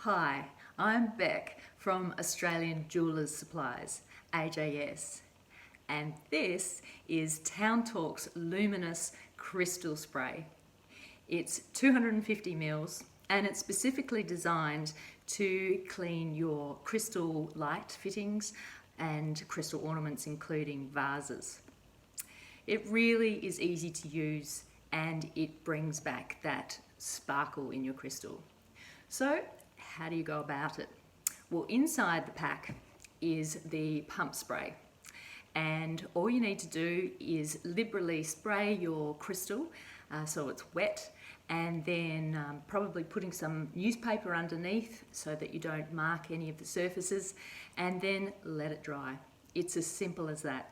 Hi, I'm Beck from Australian Jewellers Supplies, AJS, and this is Town Talk's Luminous Crystal Spray. It's 250 mils and it's specifically designed to clean your crystal light fittings and crystal ornaments, including vases. It really is easy to use and it brings back that sparkle in your crystal. So, how do you go about it? Well, inside the pack is the pump spray, and all you need to do is liberally spray your crystal so it's wet, and then probably putting some newspaper underneath so that you don't mark any of the surfaces, and then let it dry. It's as simple as that.